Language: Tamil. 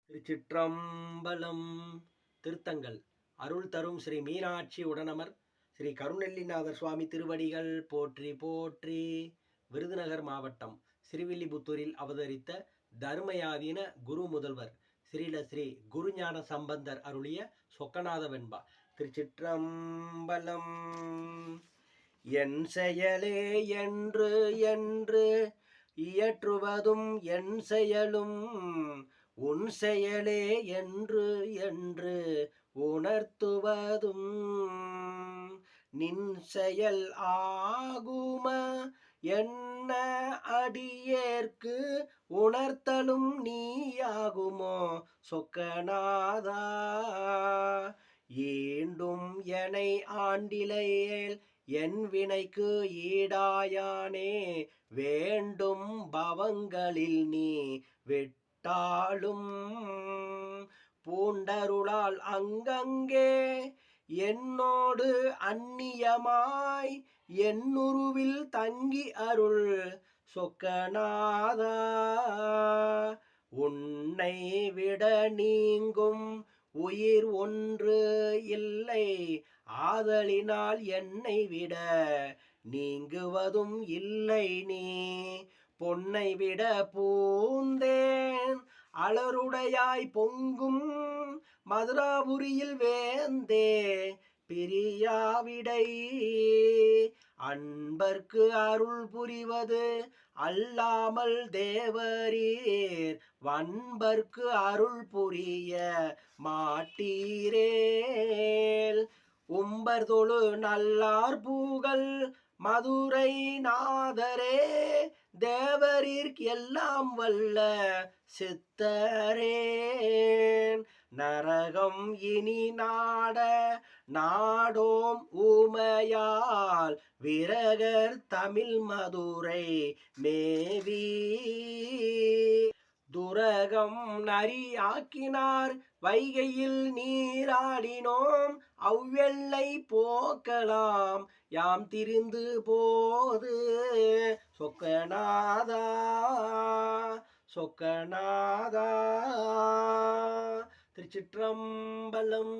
திருச்சிற்றம்பலம். திருத்தங்கள் அருள் தரும் ஸ்ரீ மீனாட்சி உடனமர் ஸ்ரீ கருணெல்லிநாதர் சுவாமி திருவடிகள் போற்றி போற்றி. விருதுநகர் மாவட்டம் ஸ்ரீவில்லிபுத்தூரில் அவதரித்த தர்மயாதீன குரு முதல்வர் ஸ்ரீல ஸ்ரீ குருஞான சம்பந்தர் அருளிய சொக்கநாத வெண்பா. திருச்சிற்றம்பலம். என் செயலே என்று என்று இயற்றுவதும் என் செயலும் உன் செயலே என்று என்று உணர்த்துவதும் நின் செயல் ஆகும என்ன அடியேற்கு உணர்த்தலும் நீயாகுமோ சொக்கநாதா. ஈண்டும் எனை ஆண்டிலையேல் என் வினைக்கு ஈடாயானே வேண்டும் பவங்களில் நீ விட்டாலும் பூண்டருளால் அங்கங்கே என்னோடு அந்நியமாய் என்னுருவில் தங்கி அருள் சொக்கநாதா. உன்னை விட நீங்கும் உயிர் ஒன்று இல்லை ஆதலினால் என்னை விட நீங்குவதும் இல்லை நீ. பொன்னை விட பூந்தேன் அலருடையாய் பொங்கும் மதுராபுரியில் வேந்தே பிரியாவிடை. அன்பர்க்கு அருள் புரிவது அல்லாமல் தேவரீர் வன்பர்க்கு அருள் புரிய மாட்டீரேல். உம்பர் தொழு நல்லார் பூகள் மதுரை நாதரே தேவரீர்க்கு எல்லாம் வல்ல சித்தரேன். நரகம் இனி நாட நாடோம் ஊமையால் விரகர் தமிழ் மதுரை மேவி. துரகம் நரியாக்கினார் வைகையில் நீராடினோம் அவ்வெல்லை போக்கலாம் யாம் திரிந்து போது சொக்கநாதா சொக்கநாதா. திருச்சிற்றம்பலம்.